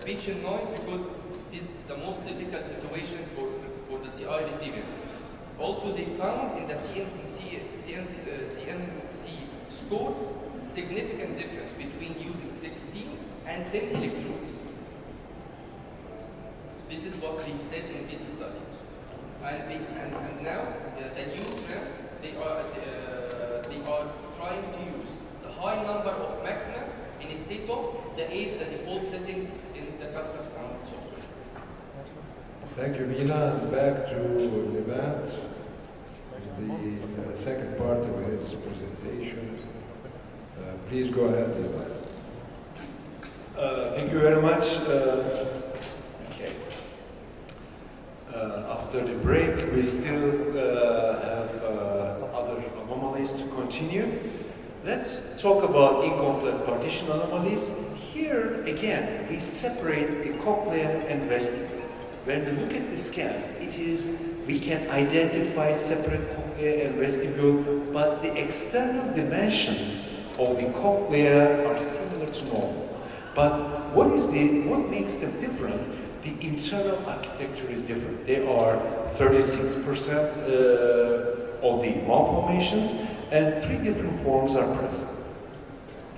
speech and noise, because it is the most difficult situation for the CI receiver. Also, they found in the CNC score significant difference between using 16 and 10 electrodes. This is what they said in this study. And now the new trend, they are trying to use the high number of maxima instead of the default setting in the custom sound software. Thank you, Mina. And back to Levent, the second part of his presentation. Please go ahead, Levent. Thank you very much. Okay. After the break, we still have other anomalies to continue. Let's talk about incomplete partition anomalies. Here, again, we separate the cochlea and vestibule. When we look at the scans, we can identify separate cochlea and vestibule, but the external dimensions of the cochlea are similar to normal. But what makes them different? The internal architecture is different. There are 36% of the malformations, and 3 different forms are present.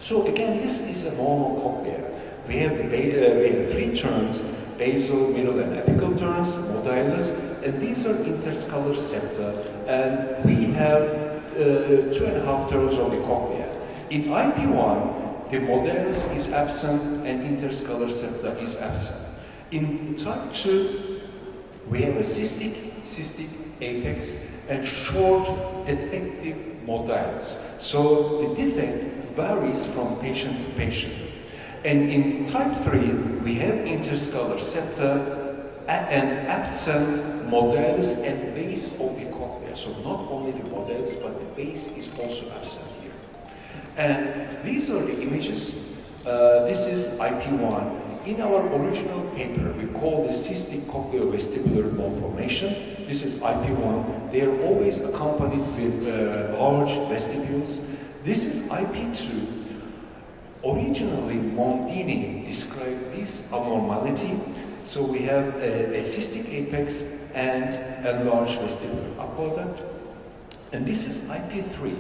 So again, this is a normal cochlea. We have 3 turns: basal, middle, and apical turns, modulus, and these are interscalar septa, and we have 2.5 turns of the cochlea. In IP1, the modulus is absent and interscalar septa is absent. In type 2, we have a cystic apex and short defective modulus. So the defect varies from patient to patient. And in type 3, we have interscalar septa and absent modulus and base of the cochlea. So not only the modulus, but the base is also absent here. And these are the images. This is IP1. In our original paper, we call the cystic cochleovestibular malformation. This is IP1. They are always accompanied with large vestibules. This is IP2. Originally, Mondini described this abnormality. So we have a cystic apex and a large vestibular aqueduct. And this is IP3.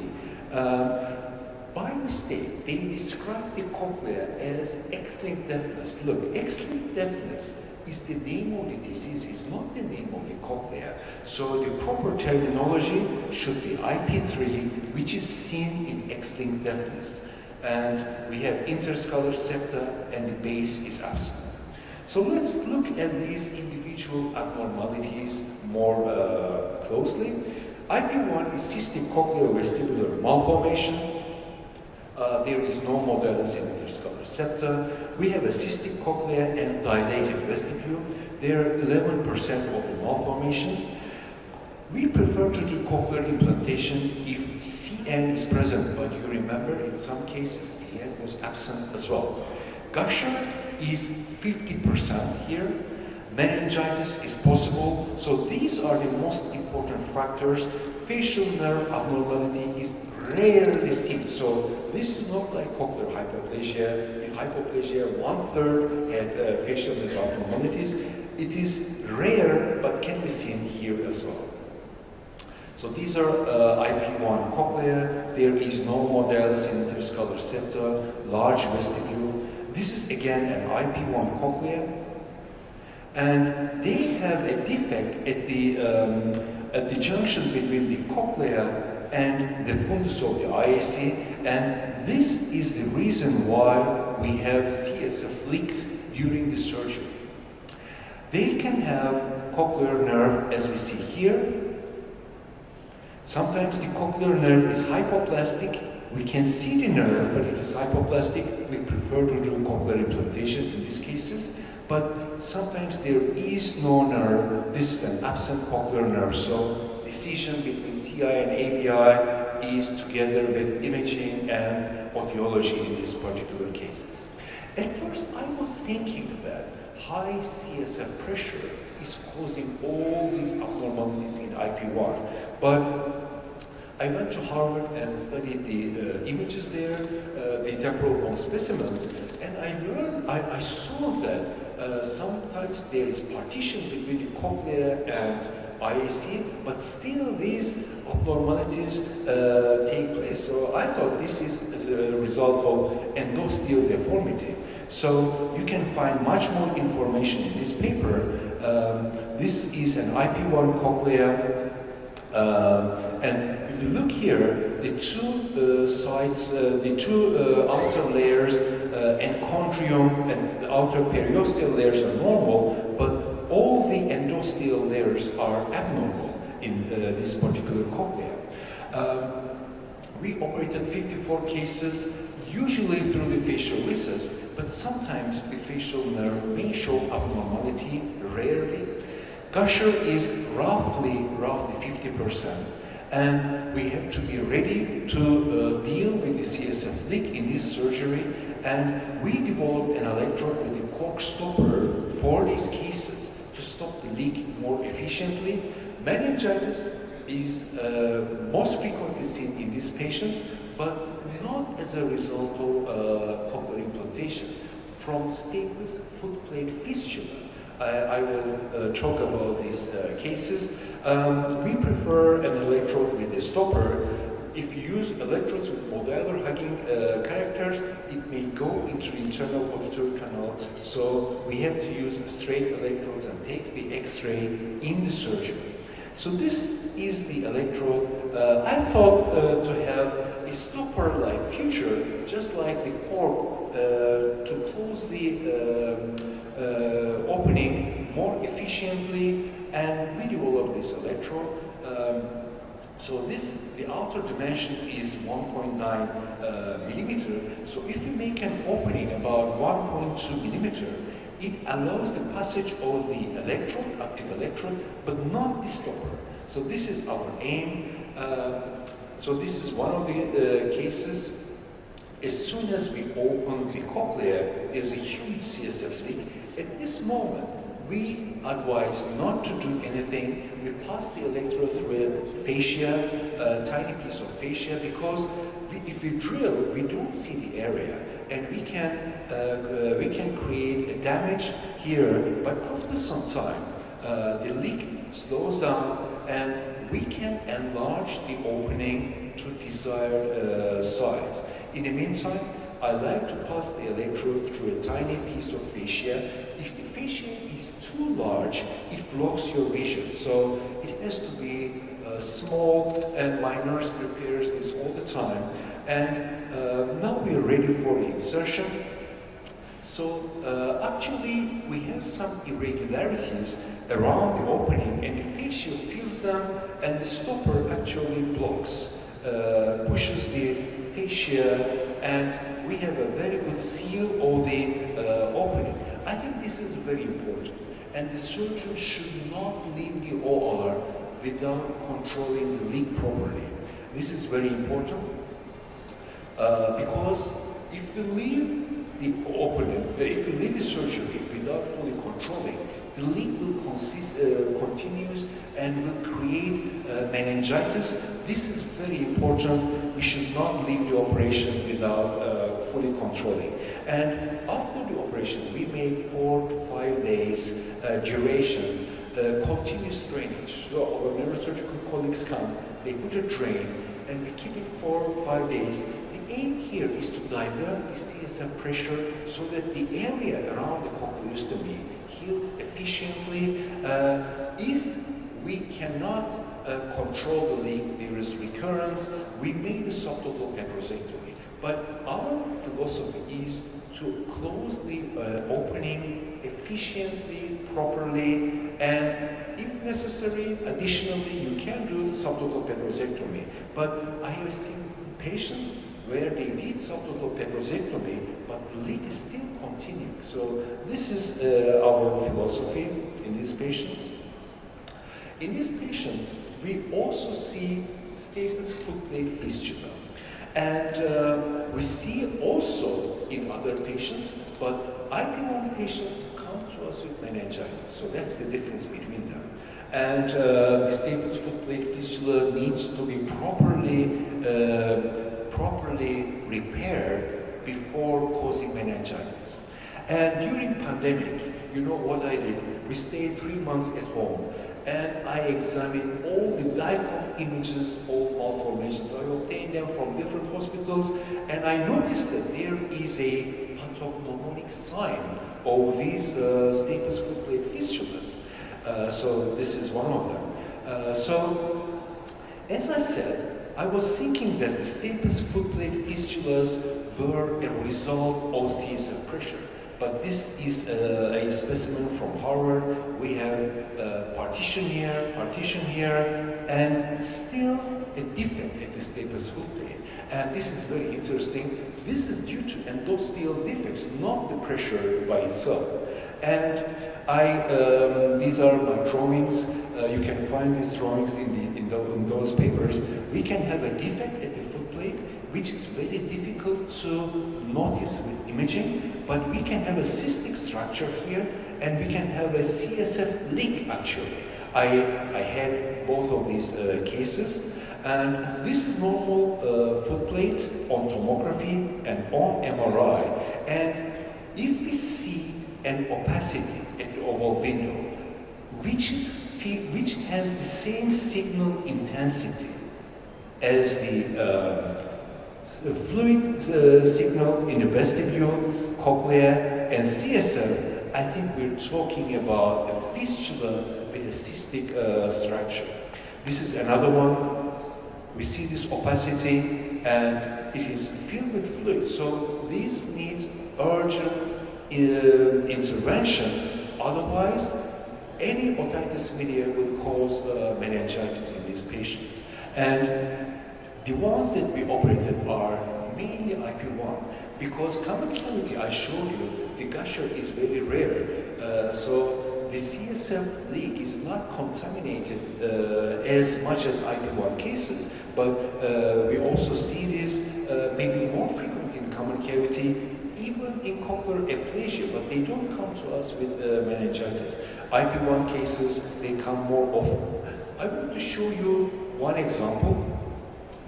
By mistake, they describe the cochlea as X-linked deafness. Look, X-linked deafness is the name of the disease, it's not the name of the cochlea. So the proper terminology should be IP3, which is seen in X-linked deafness. And we have interscalar septa and the base is absent. So let's look at these individual abnormalities more closely. IP1 is cystic cochleovestibular malformation. There is no modulus in interscalar septa. We have a cystic cochlea and dilated vestibule. There are 11% of the malformations. We prefer to do cochlear implantation if CN is present, but you remember in some cases CN was absent as well. Gusher is 50% here. Meningitis is possible. So these are the most important factors. Facial nerve abnormality is rarely seen. So this is not like cochlear hypoplasia. In hypoplasia, 1/3 had facial nerve abnormalities. It is rare, but can be seen here as well. So these are IP1 cochlea. There is no modulus in interscalar septa, large vestibule. This is again an IP1 cochlea. And they have a defect at the junction between the cochlea and the fundus of the IAC, and this is the reason why we have CSF leaks during the surgery. They can have cochlear nerve, as we see here. Sometimes the cochlear nerve is hypoplastic. We can see the nerve, but it is hypoplastic. We prefer to do cochlear implantation in these cases. But sometimes there is no nerve. This is an absent cochlear nerve. So decision between CI and ABI is together with imaging and audiology in these particular cases. At first, I was thinking that high CSF pressure is causing all these abnormalities in IP1. But I went to Harvard and studied the images there, the temporal bone specimens, and I saw that sometimes there is partition between the cochlea and IAC, but still these abnormalities take place. So I thought this is as a result of endosteal deformity. So you can find much more information in this paper. This is an IP1 cochlea, and if you look here, the two sides, the two outer layers, enchondrium and the outer periosteal layers are normal, but all the endosteal layers are abnormal in this particular cochlea. We operated 54 cases, usually through the facial recess, but sometimes the facial nerve may show abnormality, rarely. Gusher is roughly 50%, and we have to be ready to deal with the CSF leak in this surgery, and we developed an electrode with a cork stopper for these cases to stop the leak more efficiently. Meningitis is most frequently seen in these patients, but not as a result of cochlear implantation. From stateless footplate fistula, I will talk about these cases. We prefer an electrode with a stopper. If you use electrodes with modular hugging characters, it may go into the internal auditory canal. So we have to use straight electrodes and take the X-ray in the surgery. So this is the electrode. I thought to have a stopper-like feature, just like the cork, to close the opening more efficiently, and we developed this electrode. So the outer dimension is 1.9 millimeter. So if you make an opening about 1.2 millimeter, it allows the passage of the electrode, active electrode, but not the stopper. So this is our aim. So this is one of the cases. As soon as we open the cochlea, there's a huge CSF leak. At this moment, we advise not to do anything. We pass the electrode through a fascia, a tiny piece of fascia, because if we drill, we don't see the area, and we can create a damage here. But after some time, the leak slows down, and we can enlarge the opening to desired size. In the meantime, I like to pass the electrode through a tiny piece of fascia. If the fascia is too large, it blocks your vision. So it has to be small, and my nurse prepares this all the time. And now we are ready for the insertion. So actually, we have some irregularities around the opening, and the fascia feels them, and the stopper actually blocks, pushes the fascia, and we have a very good seal of the opening. I think this is very important, and the surgeon should not leave the OR without controlling the leak properly. This is very important because if you leave the opening, if you leave the surgery without fully controlling, the leak will continues and will create meningitis. This is very important. We should not leave the operation without fully controlling. And after the operation, we make 4 to 5 days duration, continuous drainage. So our neurosurgical colleagues come, they put a drain, and we keep it 4 or 5 days. The aim here is to divert the CSF pressure so that the area around the cochleostomy heals efficiently. If we cannot control the leak, there is recurrence, we make the subtotal petrosectomy. But our philosophy is to close the opening efficiently, properly, and if necessary, additionally, you can do subtotal petrosectomy. But I have seen patients where they did subtotal petrosectomy, but the leak is still continuing. So this is our philosophy in these patients. In these patients, we also see stateless footplate fistula. And we see also in other patients, but IP1 patients come to us with meningitis. So that's the difference between them. And the stateless footplate fistula needs to be properly repaired before causing meningitis. And during pandemic, you know what I did? We stayed 3 months at home, and I examined all the DICOM images of malformations. I obtained them from different hospitals, and I noticed that there is a pathognomonic sign of these stapes foot plate fistulas. So this is one of them. So, as I said, I was thinking that the stapes foot plate fistulas were a result of CSF pressure. But this is a specimen from Harvard. We have partition here, and still a defect at the stapes foot plate. And this is very interesting. This is due to endosteal defects, not the pressure by itself. And these are my drawings. You can find these drawings in those papers. We can have a defect at the foot plate, which is very difficult to notice with imaging, but we can have a cystic structure here, and we can have a CSF leak actually. I had both of these cases, and this is normal foot plate on tomography and on MRI. And if we see an opacity at the oval window, which has the same signal intensity as the fluid signal in the vestibule, cochlea, and CSF, I think we're talking about a fistula with a cystic structure. This is another one. We see this opacity, and it is filled with fluid. So this needs urgent intervention. Otherwise, any otitis media will cause meningitis in these patients. And the ones that we operated are mainly IP1, because common cavity, I showed you, the gusher is very rare. So the CSF leak is not contaminated as much as IP1 cases, but we also see this maybe more frequent in common cavity, even in cochlear aplasia, but they don't come to us with meningitis. IP1 cases, they come more often. I want to show you one example.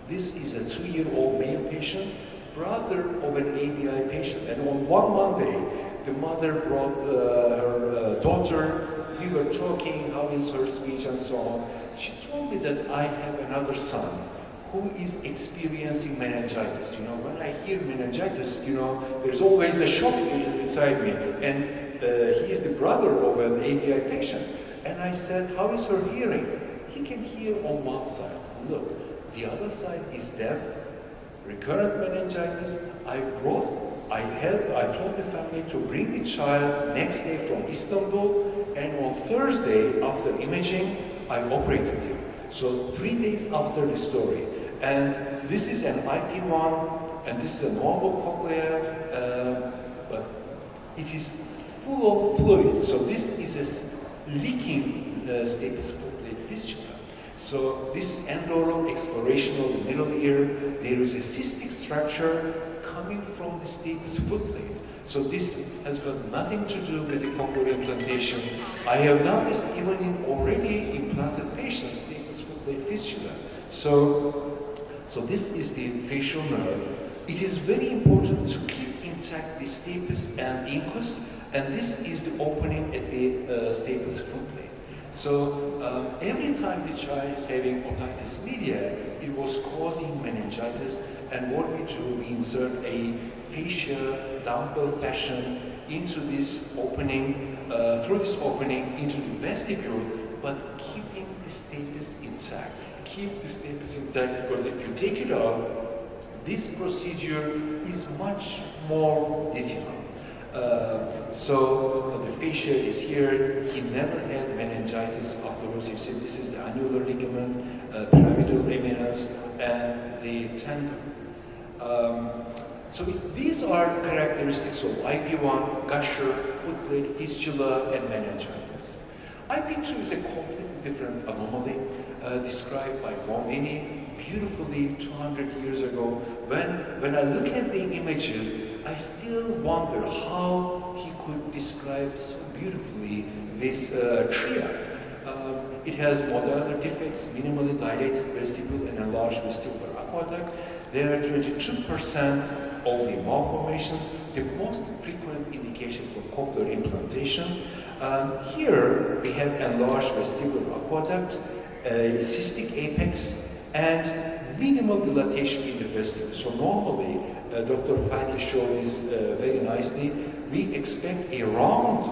This is a 2-year-old male patient, brother of an ABI patient, and on one Monday, the mother brought her daughter. We were talking, how is her speech and so on. She told me that I have another son who is experiencing meningitis. You know, when I hear meningitis, you know, there's always a shock inside me. And he is the brother of an ABI patient. And I said, how is her hearing? He can hear on one side. Look, the other side is deaf, recurrent meningitis. I told the family to bring the child next day from Istanbul, and on Thursday, after imaging, I operated him. So 3 days after the story. And this is an IP1, and this is a normal cochlea, but it is full of fluid. So this is a leaking stapes foot plate fistula. So this is endoral exploration of the middle ear. There is a cystic structure coming from the stapes foot plate. So this has got nothing to do with the cochlear implantation. I have done this even in already implanted patients, stapes foot plate fistula. So this is the facial nerve. It is very important to keep intact the stapes and incus, and this is the opening at the stapes foot plate. So every time the child is having otitis media, it was causing meningitis, and what we do, we insert a fascia dumbbell fashion into this opening, through this opening into the vestibule, but keeping the stapes intact. Keep the stapes intact, because if you take it out, this procedure is much more difficult. So the fascia is here. He never had meningitis afterwards. You see, this is the annular ligament, pyramidal eminence, and the tendon. So these are characteristics of IP1, gusher, foot plate, fistula, and meningitis. IP2 is a completely different anomaly, described by Bombini beautifully 200 years ago. When I look at the images, I still wonder how he could describe so beautifully this tria. It has modular defects, minimally dilated vestibule, and enlarged vestibular aqueduct. There are 22% all the malformations, the most frequent indication for cochlear implantation. Here we have enlarged vestibular aqueduct, cystic apex, and minimal dilatation in the vestibule. So normally, Dr. Fadi showed this very nicely, we expect a round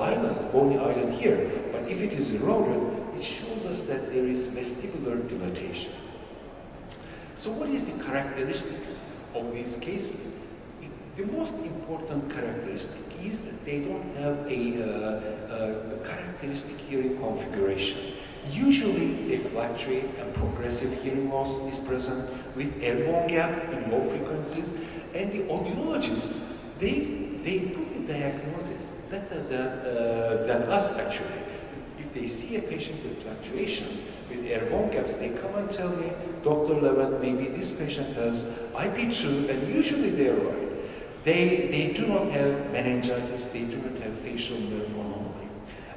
island, bony island here, but if it is eroded, it shows us that there is vestibular dilatation. So what is the characteristics of these cases? The most important characteristic is that they don't have a characteristic hearing configuration. Usually they fluctuate and progressive hearing loss is present with air bone gap in low frequencies, and the audiologists, they put the diagnosis better than us actually. If they see a patient with fluctuations, with air bone gaps, they come and tell me, Dr. Levent, maybe this patient has IP2, and usually they're right. They do not have meningitis, they do not have facial nerve anomaly.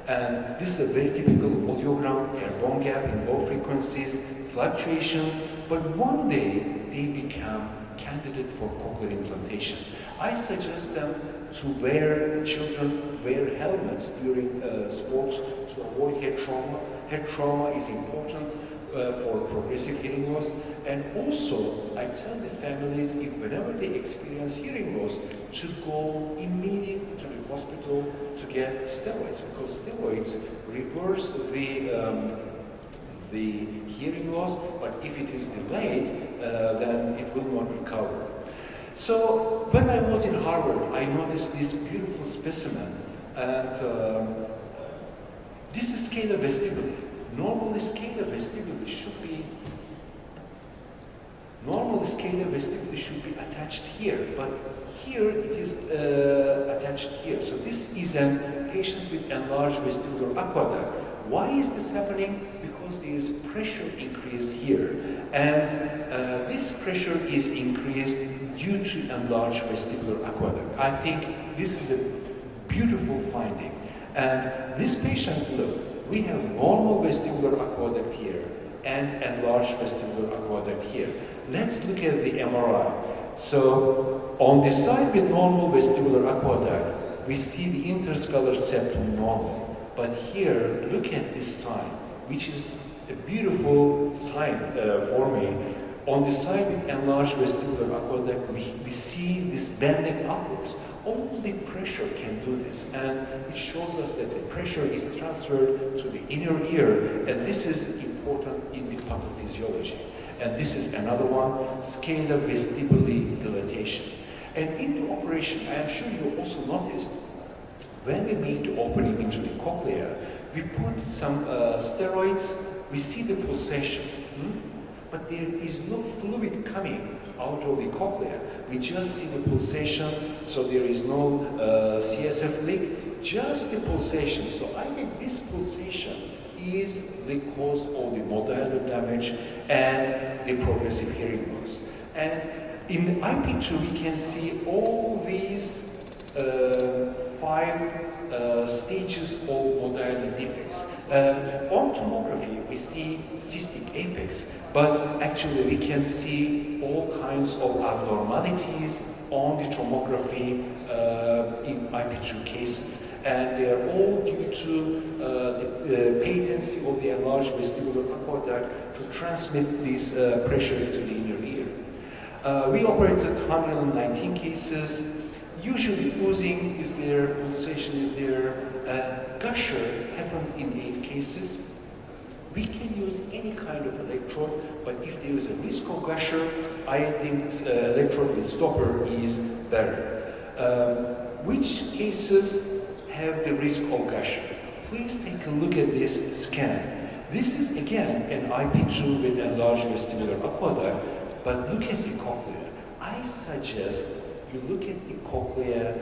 And this is a very typical audiogram, air bone gap in low frequencies, fluctuations, but one day they become candidate for cochlear implantation. I suggest them to children wear helmets during sports to avoid head trauma. Head trauma is important for progressive hearing loss. And also, I tell the families, if whenever they experience hearing loss, to go immediately to the hospital to get steroids, because steroids reverse the hearing loss, but if it is delayed, then it will not recover. So when I was in Harvard, I noticed this beautiful specimen, and this is scalar vestibule. Normally, scalar vestibule should be attached here, but here it is attached here. So this is a patient with enlarged vestibular aqueduct. Why is this happening? Because there is pressure increased here, and this pressure is increased due to enlarged vestibular aqueduct. I think this is a beautiful finding. And this patient, look, we have normal vestibular aqueduct here and enlarged vestibular aqueduct here. Let's look at the MRI. So on the side with normal vestibular aqueduct, we see the interscalar septum normal. But here, look at this sign, which is a beautiful sign for me. On the side with enlarged vestibular aqueduct, we see this bending upwards. Only pressure can do this, and it shows us that the pressure is transferred to the inner ear, and this is important in the pathophysiology. And this is another one, scalar vestibular dilatation. And in the operation, I am sure you also noticed, when we made the opening into the cochlea, we put some steroids, we see the pulsation, but there is no fluid coming out of the cochlea. We just see the pulsation, so there is no CSF leak, just the pulsation. So I think this pulsation is the cause of the modular damage and the progressive hearing loss. And in IP2, we can see all these 5 stages of modular defects. On tomography, we see cystic apex, but actually we can see all kinds of abnormalities on the tomography in IP2 cases. And they are all due to the patency of the enlarged vestibular aqueduct to transmit this pressure into the inner ear. We operated 119 cases. Usually oozing is there, pulsation is there, gusher happened in 8 cases. We can use any kind of electrode, but if there is a risk of gusher, I think electrode with stopper is better. Which cases have the risk of gusher? Please take a look at this scan. This is again an IP2 with enlarged vestibular aqueduct, but look at the cochlea. I suggest you look at the cochlea,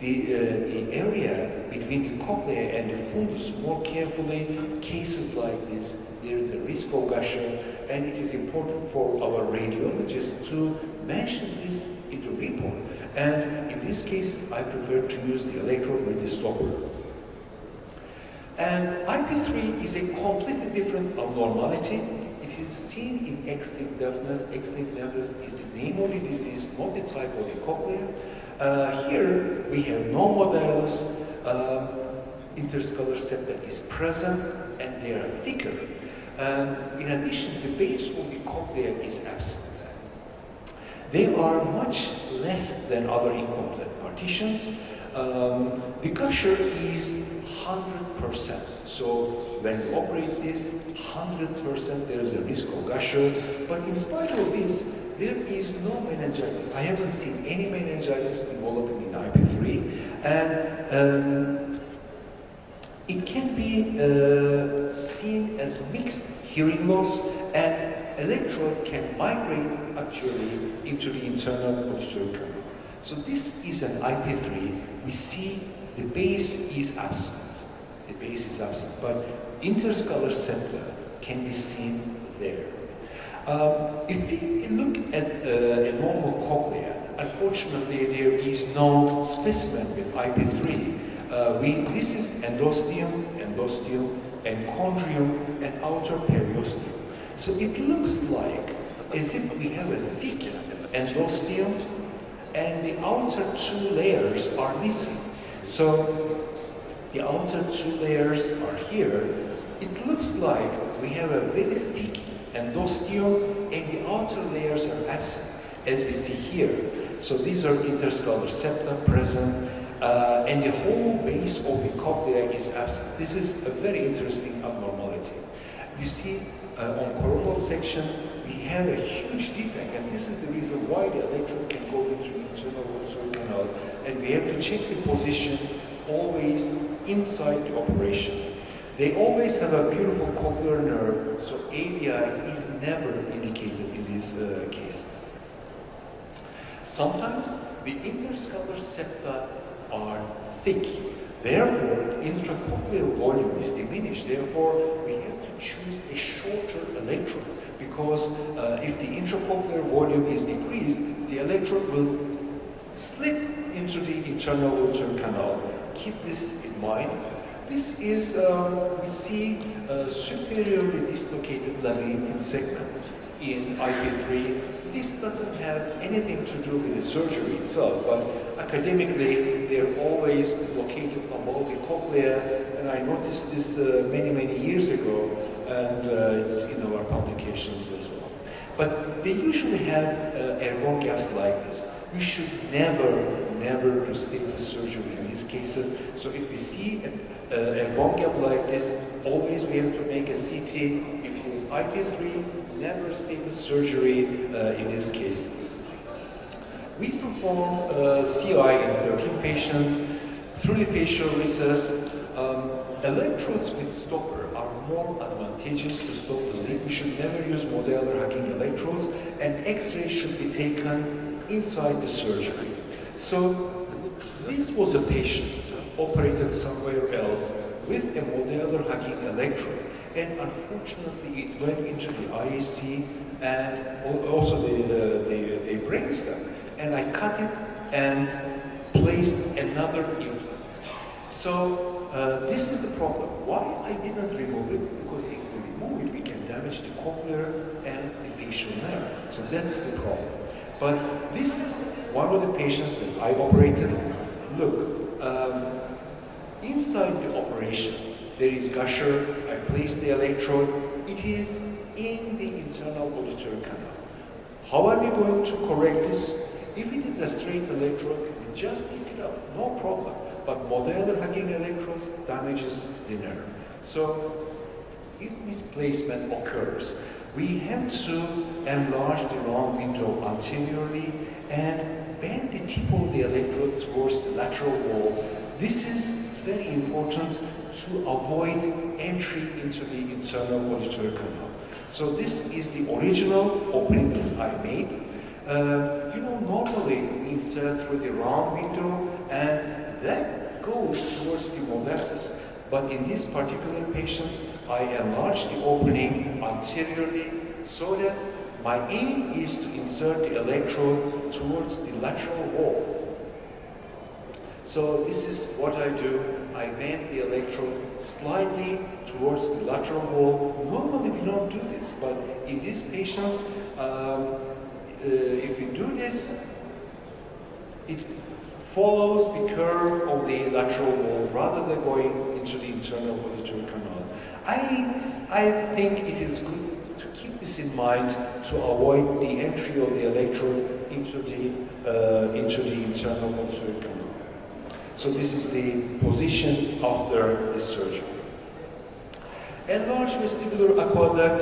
the area between the cochlea and the fundus more carefully. Cases like this, there is a risk of gusher, and it is important for our radiologists to mention this in the report. And in these cases, I prefer to use the electrode with the stopper. And IP3 is a completely different abnormality. It It is seen in X-linked deafness. X-linked deafness is the name of the disease, not the type of the cochlea. Here we have no modulus. Interscalary septa is present and they are thicker. In addition, the base of the cochlea is absent. They are much less than other incomplete partitions. The gusher is 100%. So when you operate this, 100% there is a risk of gusher. But in spite of this, there is no meningitis. I haven't seen any meningitis developing in IP3. And it can be seen as mixed hearing loss, and electrode can migrate actually into the internal auditory canal. So this is an IP3. We see the base is absent. The base is absent, but interscalary septa can be seen there. If we look at a normal cochlea, unfortunately there is no specimen with IP3. This is endosteum, and chondrium, and outer periosteum. So it looks like as if we have a thick endosteum and the outer two layers are missing. So the outer two layers are here. It looks like we have a very thick endosteum and the outer layers are absent, as we see here. So these are interscalary septa present, and the whole base of the cochlea is absent. This is a very interesting abnormality. You see, on coronal section, we have a huge defect, and this is the reason why the electrode can go into the internal auditory canal, and we have to check the position always inside the operation. They always have a beautiful cochlear nerve, so AVI is never indicated in these cases. Sometimes the interscalary septa are thick. Therefore, intracochlear volume is diminished. Therefore, we have to choose a shorter electrode because if the intracochlear volume is decreased, the electrode will slip into the internal auditory canal. Keep this in mind. This is, we see superiorly dislocated labyrinthine segment in IP3. This doesn't have anything to do with the surgery itself, but academically, they're always located above the cochlea, and I noticed this many years ago, and it's in our publications as well. But they usually have airborne gaps like this. We should never do staples surgery in these cases. So if we see a bone gap like this, always we have to make a CT. If it is IP3, never staples surgery in these cases. We perform CI in 13 patients through the facial recess. Electrodes with stopper are more advantageous to stop the leak. We should never use modular hugging electrodes, and X-ray should be taken inside the surgery. So this was a patient operated somewhere else with a modular hugging electrode, and unfortunately it went into the IAC and also the brainstem, and I cut it and placed another implant. So this is the problem. Why I didn't remove it? Because if we remove it, we can damage the cochlear and the facial nerve. So that's the problem. But this is one of the patients that I operated. Look, inside the operation, there is gusher. I placed the electrode. It is in the internal auditory canal. How are we going to correct this? If it is a straight electrode, we just pick it up, no problem. But modular hugging electrodes damages the nerve. So if misplacement occurs, we have to enlarge the round window anteriorly and bend the tip of the electrode towards the lateral wall. This is very important to avoid entry into the internal auditory canal. So this is the original opening that I made. Normally we insert through the round window and that goes towards the modulus. But in these particular patients, I enlarge the opening anteriorly so that my aim is to insert the electrode towards the lateral wall. So this is what I do. I bend the electrode slightly towards the lateral wall. Normally we don't do this, but in these patients, if you do this, it follows the curve of the lateral wall rather than going into the internal auditory canal. I think it is good to keep this in mind to avoid the entry of the electrode into the internal auditory canal. So this is the position after the surgery. Enlarged vestibular aqueduct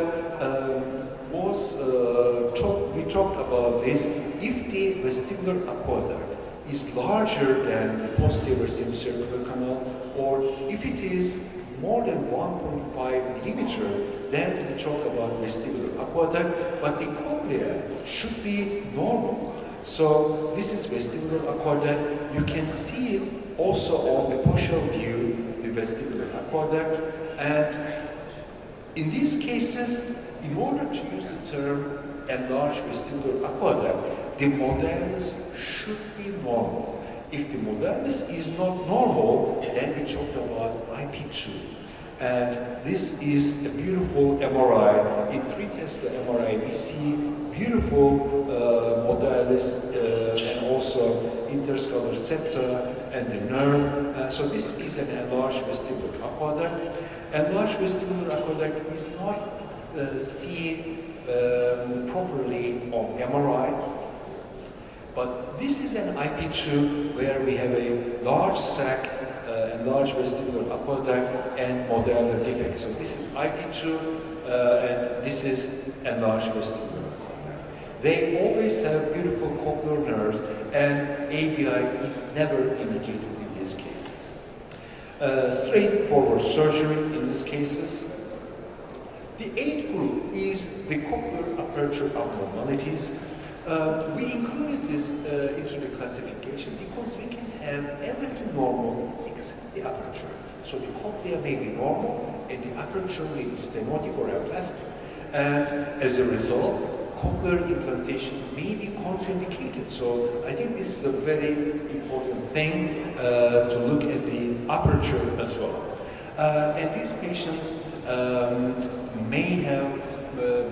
we talked about this. If the vestibular aqueduct is larger than the posterior semicircular canal, or if it is more than 1.5 millimeter, then we talk about vestibular aqueduct, but the cochlea should be normal. So this is vestibular aqueduct. You can see also on the partial view the vestibular aqueduct, and in these cases, in order to use the term enlarged vestibular aqueduct, the modellus should be normal. If the modellus is not normal, then we talk about IP2. And this is a beautiful MRI. In 3 Tesla MRI, we see beautiful modellus and also interscalary septa and the nerve. So this is an enlarged vestibular aqueduct. Enlarged vestibular aqueduct is not seen properly on MRI, but this is an IP2 where we have a large sac, enlarged vestibular aqueduct, and modellar defect. So this is IP2, and this is enlarged vestibular aqueduct. They always have beautiful cochlear nerves, and ABI is never indicated in these cases. Straightforward surgery in these cases. The 8th group is the cochlear aperture abnormalities. We included this into the classification because we can have everything normal except the aperture. So the cochlea may be normal and the aperture may be stenotic or aplastic. And as a result, cochlear implantation may be contraindicated. So I think this is a very important thing to look at the aperture as well. And these patients may have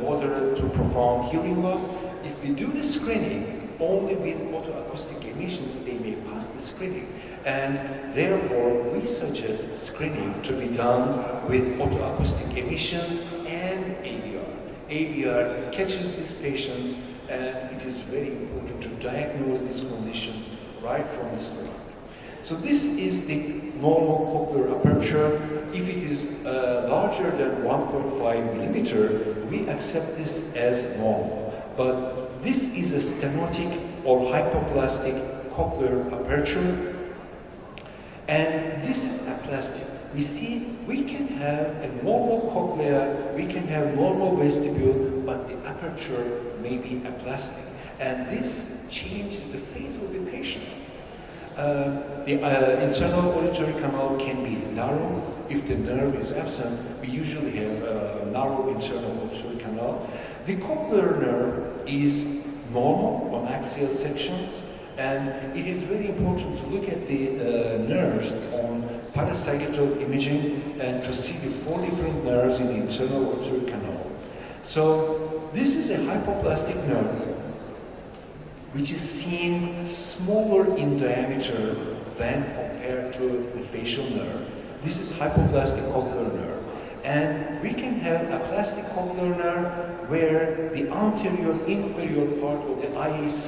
moderate to profound hearing loss. If we do the screening only with otoacoustic emissions, they may pass the screening. And therefore, we suggest screening to be done with otoacoustic emissions and ABR. ABR catches these patients, and it is very important to diagnose this condition right from the start. So this is the normal cochlear aperture. If it is larger than 1.5 millimeter, we accept this as normal. But this is a stenotic or hypoplastic cochlear aperture, and this is aplastic. We see we can have a normal cochlea, we can have normal vestibule, but the aperture may be aplastic, and this changes the fate of the patient. The internal auditory canal can be narrow. If the nerve is absent, we usually have a narrow internal auditory canal. The cochlear nerve is normal on axial sections, and it is very important to look at the nerves on parasagittal imaging and to see the 4 different nerves in the internal auditory canal. So this is a hypoplastic nerve which is seen smaller in diameter than compared to the facial nerve. This is hypoplastic cochlear nerve. And we can have a plastic cochlear nerve where the anterior inferior part of the IAC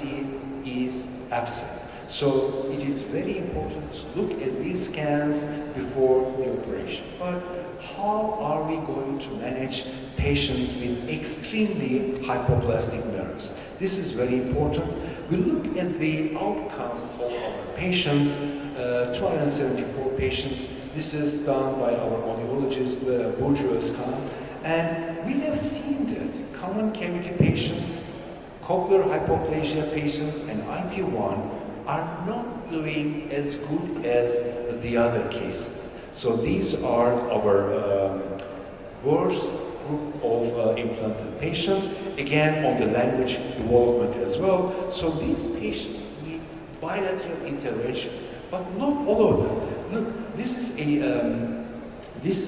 is absent. So it is very important to look at these scans before the operation. But how are we going to manage patients with extremely hypoplastic nerves? This is very important. We look at the outcome of our patients, 274 patients. This is done by our audiologist, Burjuas Khan. And we have seen that common cavity patients, cochlear hypoplasia patients, and IP1 are not doing as good as the other cases. So these are our worst group of implanted patients, again on the language development as well. So these patients need bilateral intervention, but not all of them. Look, this is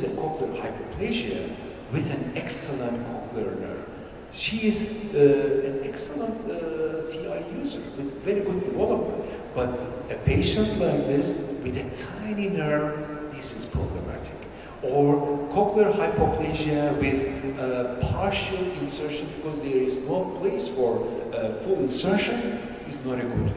a cochlear hypoplasia with an excellent cochlear nerve. She is an excellent CI user with very good development, but a patient like this with a tiny nerve, this is problematic. Or cochlear hypoplasia with partial insertion because there is no place for full insertion is not a good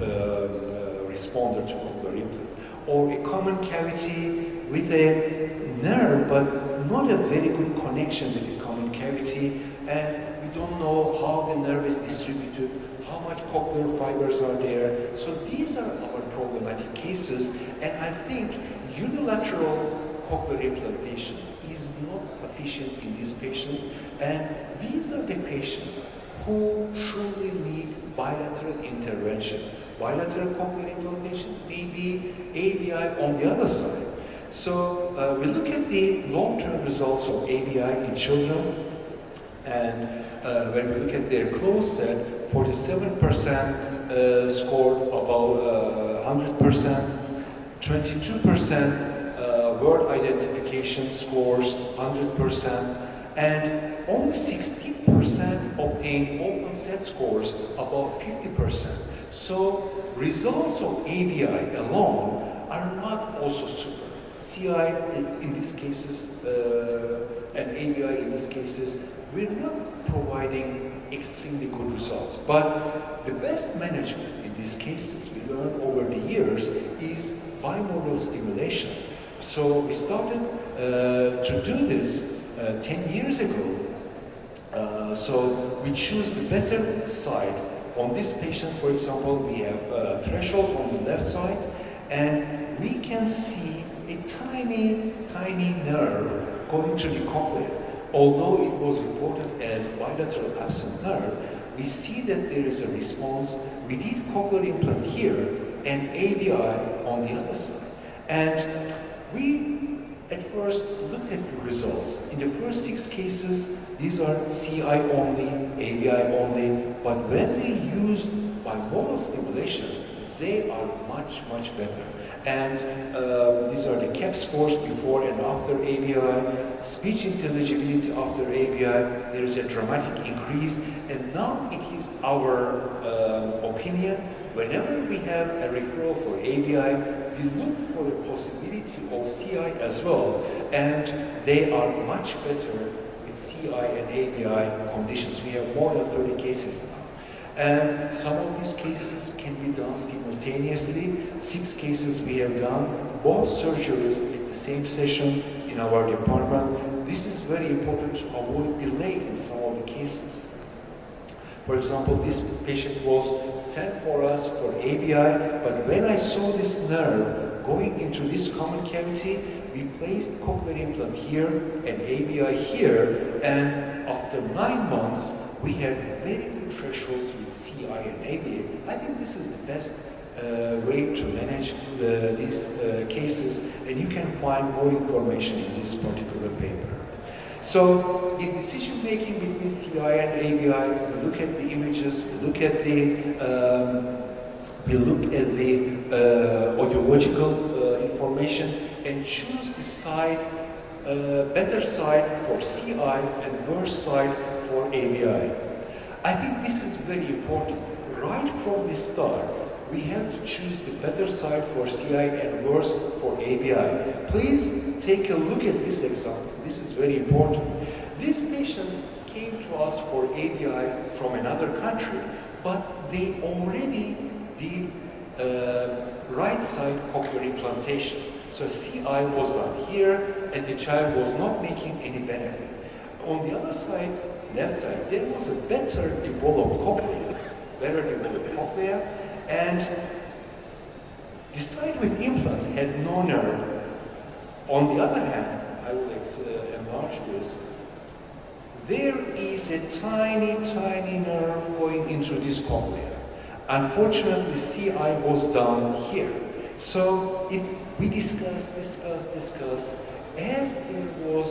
responder to cochlear implant. Or a common cavity with a nerve but not a very good connection with the common cavity, and we don't know how the nerve is distributed, how much cochlear fibers are there. So these are our problematic cases, and I think unilateral cochlear implantation is not sufficient in these patients, and these are the patients who truly need bilateral intervention. Bilateral cochlear implantation, maybe ABI on the other side. So we look at the long-term results of ABI in children, and when we look at their closed set, 47% scored above 100%, 22% word identification scores 100%, and only 16% obtained open set scores above 50%. So results of ABI alone are not also super. CI in these cases and ABI in these cases, we're not providing extremely good results. But the best management in these cases, we learned over the years, is binaural stimulation. So we started to do this 10 years ago. So we choose the better side. On this patient, for example, we have thresholds on the left side, and we can see a tiny, tiny nerve going to the cochlea. Although it was reported as bilateral absent nerve, we see that there is a response. We did cochlear implant here and ABI on the other side. And we at first looked at the results. In the first 6 cases, these are CI only, ABI only, but when they use binaural stimulation, they are much, much better. And these are the CAP scores before and after ABI, speech intelligibility after ABI, there is a dramatic increase, and now it is our opinion, whenever we have a referral for ABI, we look for the possibility of CI as well, and they are much better with CI and ABI conditions. We have more than 30 cases now. And some of these cases can be done simultaneously. 6 cases we have done, both surgeries at the same session in our department. This is very important to avoid delay in some of the cases. For example, this patient was sent for us for ABI, but when I saw this nerve going into this common cavity, we placed cochlear implant here and ABI here, and after 9 months, we had very good thresholds with CI and ABI. I think this is the best way to manage these cases, and you can find more information in this particular paper. So in decision making between CI and ABI, we look at the images, we look at the audiological information, and choose the side, better side for CI and worse side for ABI. I think this is very important. Right from the start, we have to choose the better side for CI and worse for ABI. Please take a look at this example. This is very important. This patient came to us for ABI from another country, but they already did right side cochlear implantation. So CI was done here, and the child was not making any benefit. On the other side, left side, there was a better developed cochlea, and the side with implant had no nerve. On the other hand, I will enlarge this. There is a tiny, tiny nerve going into this cochlea. Unfortunately, CI was done here. So we discussed, as there was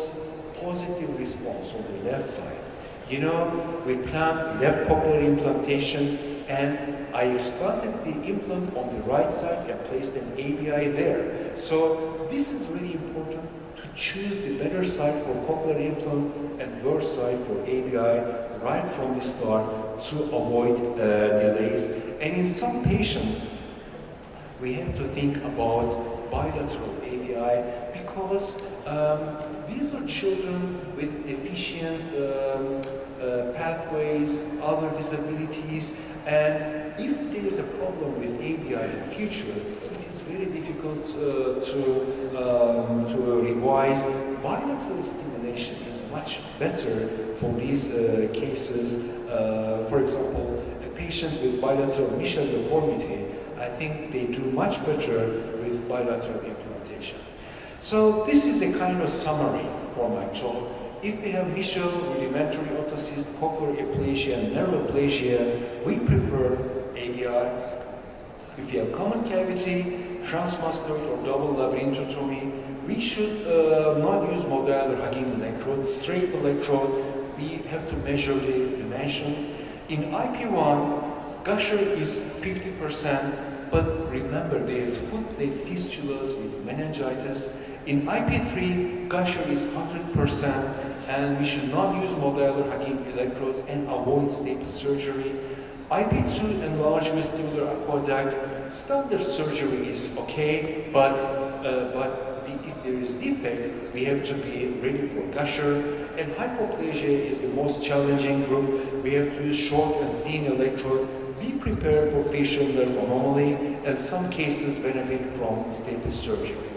positive response on the left side. You know, we planned left cochlear implantation, and I explanted the implant on the right side and placed an ABI there. So this is really important to choose the better side for cochlear implant and worse side for ABI right from the start to avoid delays. And in some patients, we have to think about bilateral ABI because these are children with deficient pathways, other disabilities, and if there is a problem with ABI in the future, it is very difficult to revise. Bilateral stimulation is much better for these cases. For example, a patient with bilateral Michel deformity, I think they do much better with bilateral implantation. So this is a kind of summary for my talk. If we have Michel, rudimentary otocyst, cochlear aplasia, and neuroplasia, we prefer ABI. If you have common cavity, transmastoid or double labyrinthotomy, we should not use modular hugging electrode, straight electrode. We have to measure the dimensions. In IP1, gusher is 50%, but remember there is foot plate fistulas with meningitis. In IP3, gusher is 100%, and we should not use modular hugging electrodes and avoid staple surgery. IP2, enlarged vestibular aqueduct, standard surgery is okay, but if there is defect, we have to be ready for gusher. And hypoplasia is the most challenging group. We have to use short and thin electrode. Be prepared for facial nerve anomaly, and some cases benefit from staple surgery.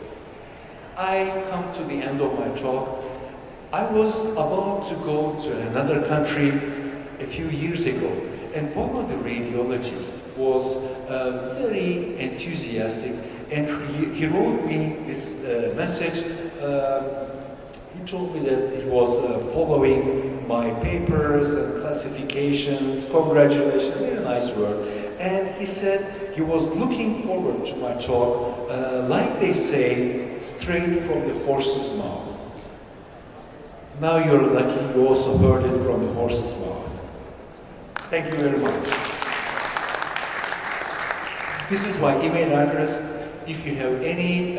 I come to the end of my talk. I was about to go to another country a few years ago, and one of the radiologists was very enthusiastic, and he wrote me this message. He told me that he was following my papers and classifications. Congratulations, very nice work. And he said he was looking forward to my talk, like they say, straight from the horse's mouth. Now you're lucky you also heard it from the horse's mouth. Thank you very much. This is my email address. If you have any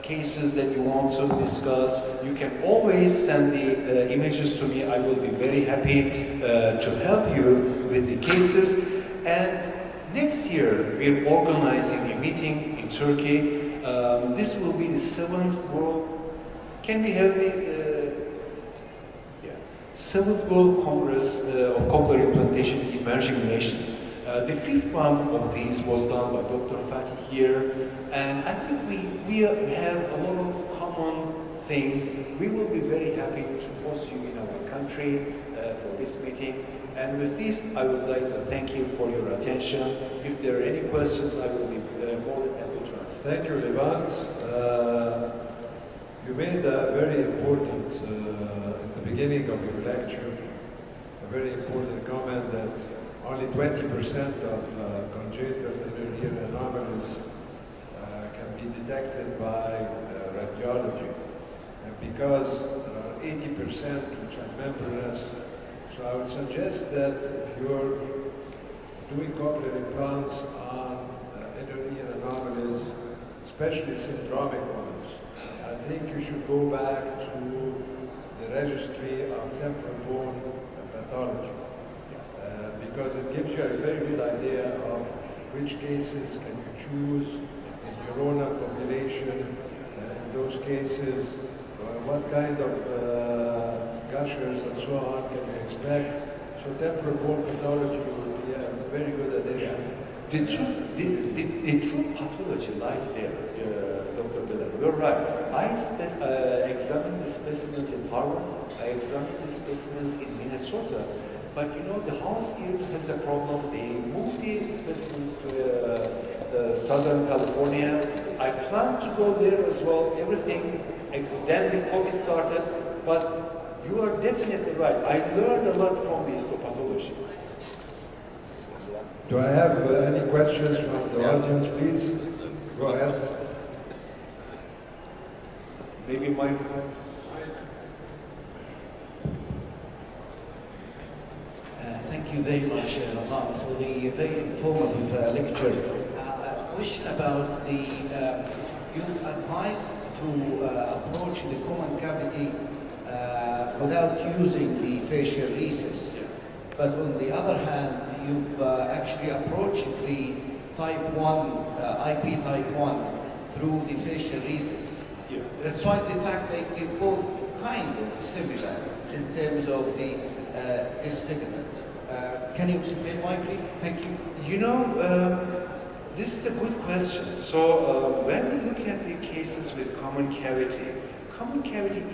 cases that you want to discuss, you can always send the images to me. I will be very happy to help you with the cases. And next year, we're organizing a meeting in Turkey. This will be the 7th World. Can we have the 7th World Congress of Cochlear Implantation in Emerging Nations? The 5th one of these was done by Dr. Fatih here, and I think we have a lot of common things. We will be very happy to host you in our country for this meeting. And with this, I would like to thank you for your attention. If there are any questions, I will be more than happy to answer. Thank you, Levent. You made a very important, at the beginning of your lecture, a very important comment that only 20% of congenital inner ear anomalies can be detected by radiology. And because 80% which are membranous, so I would suggest that if you're doing cochlear implants on inner ear anomalies, especially syndromic ones, I think you should go back to the registry of temporal bone pathology. Because it gives you a very good idea of which cases can you choose in your own population, in those cases, what kind of gushers and so on can you expect. So temporal bone pathology will be a very good addition. The true pathology lies there, Dr. Bilal. You're right. I examined the specimens in Harvard. I examined the specimens in Minnesota. But you know, the house here has a problem. They moved the specimens to Southern California. I plan to go there as well, everything. And then the COVID started. But you are definitely right. I learned a lot from the histopathology. Do I have any questions from the audience, please? Go ahead. Maybe my... Thank you. you very much, Rahman, for the very informative lecture. Question about the, you advised to approach the common cavity without using the facial recess. But on the other hand, you've actually approached the type 1, IP type 1 through the facial recess. Yeah. Despite the fact that they're both kind of similar in terms of the disfigurement. Can you explain why, please? Thank you. You know, this is a good question. So when we look at the cases with common cavity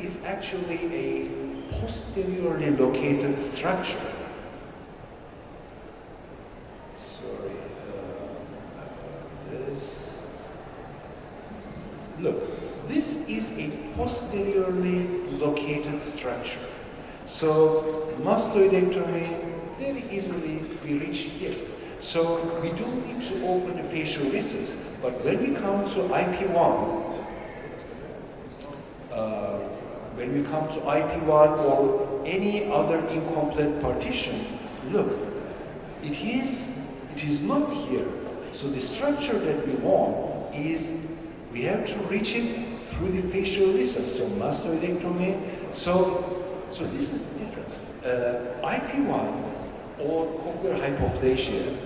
is actually a posteriorly located structure. Sorry, this. Look, this is a posteriorly located structure. So mastoidectomy very easily we reach here. So we don't need to open the facial recess. But when we come to IP1, or any other incomplete partitions, look, it is not here. So the structure that we want is we have to reach it through the facial recess. So mastoidectomy. So this is the difference. IP1 or cochlear hypoplasia,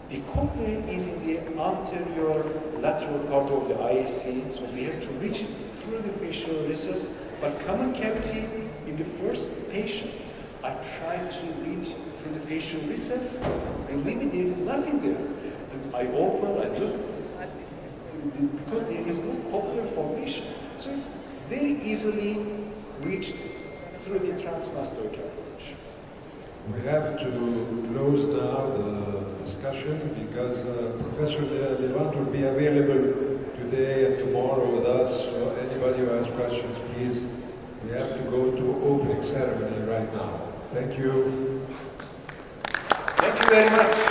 the cochlea is in the anterior lateral part of the ISC, so we have to reach it through the facial recess. But common cavity, in the first patient, I tried to reach through the facial recess, and maybe there is nothing there. And I open, I look, because there is no cochlear formation. So it's very easily reached through the transmastoid approach. We have to close now the discussion because Professor Levent will be available today and tomorrow with us. So anybody who has questions, please, we have to go to opening ceremony right now. Thank you. Thank you very much.